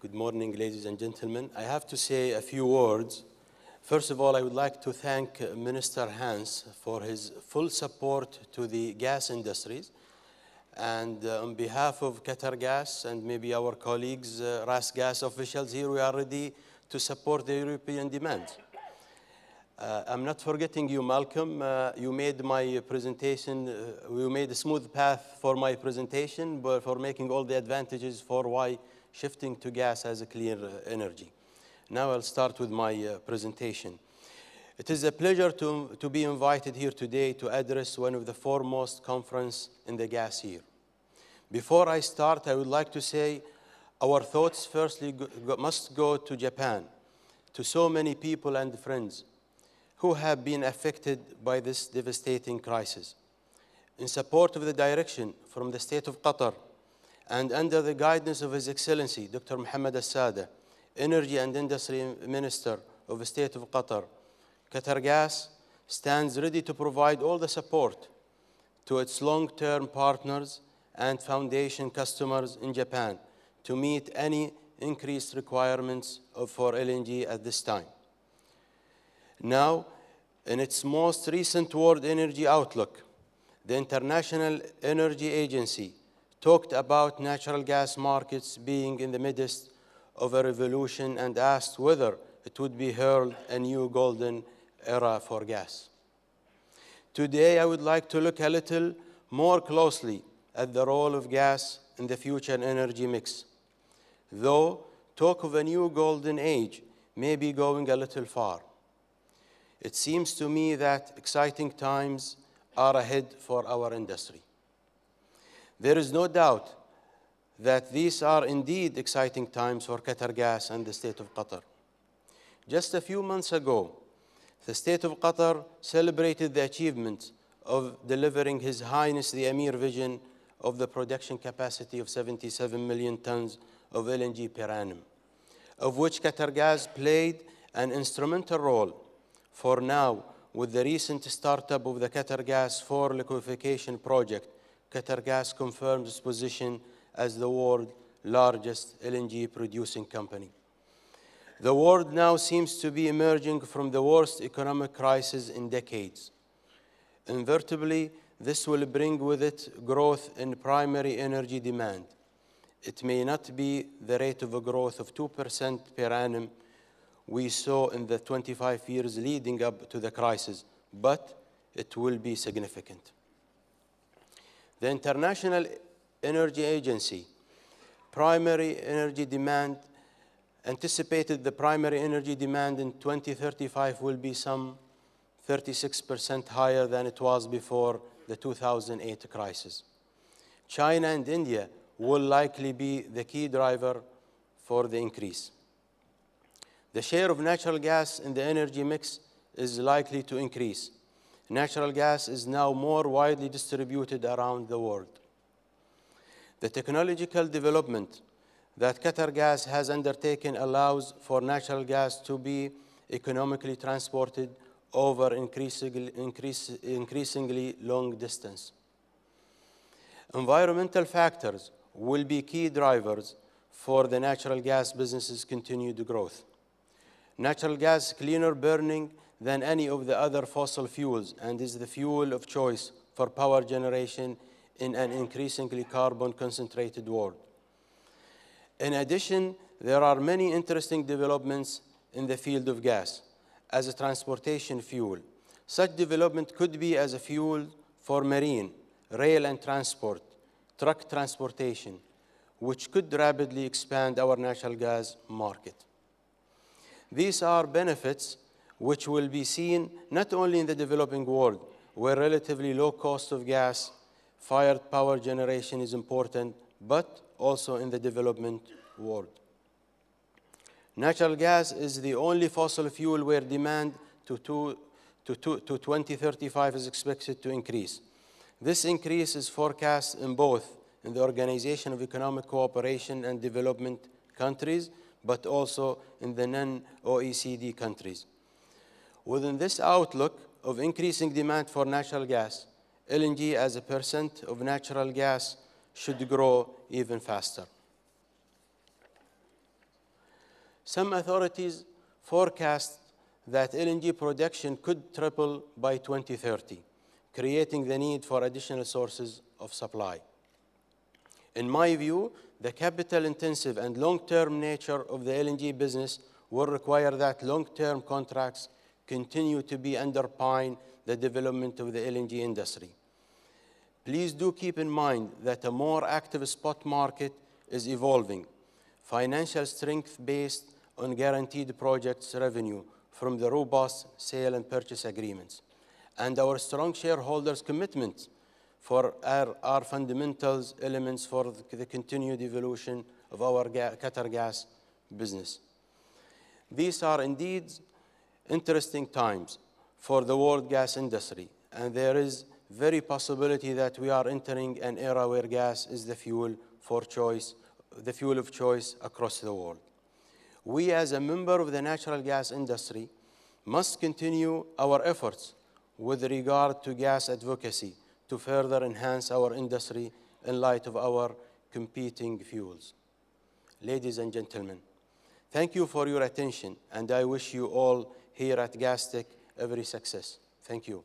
Good morning, ladies and gentlemen. I have to say a few words. First of all, I would like to thank Minister Hans for his full support to the gas industries. And on behalf of Qatargas and maybe our colleagues, RAS gas officials here, we are ready to support the European demands. I'm not forgetting you, Malcolm. You made my presentation, you made a smooth path for my presentation, but for making all the advantages for why shifting to gas as a clean energy. Now I'll start with my presentation. It is a pleasure to be invited here today to address one of the foremost conferences in the gas year. Before I start, I would like to say our thoughts firstly must go to Japan, to so many people and friends who have been affected by this devastating crisis. In support of the direction from the State of Qatar and under the guidance of His Excellency, Dr. Mohammed Al-Sada, Energy and Industry Minister of the State of Qatar, Qatargas stands ready to provide all the support to its long-term partners and foundation customers in Japan to meet any increased requirements for LNG at this time. Now, in its most recent World Energy Outlook, the International Energy Agency talked about natural gas markets being in the midst of a revolution and asked whether it would be heralded a new golden era for gas. Today, I would like to look a little more closely at the role of gas in the future energy mix. Though talk of a new golden age may be going a little far, it seems to me that exciting times are ahead for our industry. There is no doubt that these are indeed exciting times for Qatargas and the State of Qatar. Just a few months ago, the State of Qatar celebrated the achievement of delivering His Highness the Emir vision of the production capacity of 77 million tons of LNG per annum, of which Qatargas played an instrumental role. For now, with the recent startup of the Qatargas 4 liquefaction project, Qatargas confirmed its position as the world's largest LNG producing company. The world now seems to be emerging from the worst economic crisis in decades. Inevitably, this will bring with it growth in primary energy demand. It may not be the rate of a growth of 2% per annum we saw in the 25 years leading up to the crisis, but it will be significant. The International Energy Agency primary energy demand anticipated the primary energy demand in 2035 will be some 36% higher than it was before the 2008 crisis. China and India will likely be the key driver for the increase. The share of natural gas in the energy mix is likely to increase. Natural gas is now more widely distributed around the world. The technological development that Qatargas has undertaken allows for natural gas to be economically transported over increasingly long distance. Environmental factors will be key drivers for the natural gas business's continued growth. Natural gas is cleaner burning than any of the other fossil fuels and is the fuel of choice for power generation in an increasingly carbon-concentrated world. In addition, there are many interesting developments in the field of gas as a transportation fuel. Such development could be as a fuel for marine, rail and transport, truck transportation, which could rapidly expand our natural gas market. These are benefits which will be seen not only in the developing world, where relatively low cost of gas-fired power generation is important, but also in the development world. Natural gas is the only fossil fuel where demand to 2035 is expected to increase. This increase is forecast in both in the Organization of Economic Cooperation and Development countries, but also in the non-OECD countries. Within this outlook of increasing demand for natural gas, LNG as a percent of natural gas should grow even faster. Some authorities forecast that LNG production could triple by 2030, creating the need for additional sources of supply. In my view, the capital-intensive and long-term nature of the LNG business will require that long-term contracts continue to be underpin the development of the LNG industry. Please do keep in mind that a more active spot market is evolving, financial strength based on guaranteed projects revenue from the robust sale and purchase agreements, and our strong shareholders' commitment for our fundamentals elements for the continued evolution of our Qatargas business. These are indeed interesting times for the world gas industry, and there is very possibility that we are entering an era where gas is the fuel of choice across the world. We, as a member of the natural gas industry, must continue our efforts with regard to gas advocacy to further enhance our industry in light of our competing fuels. Ladies and gentlemen, thank you for your attention, and I wish you all here at Gastech every success. Thank you.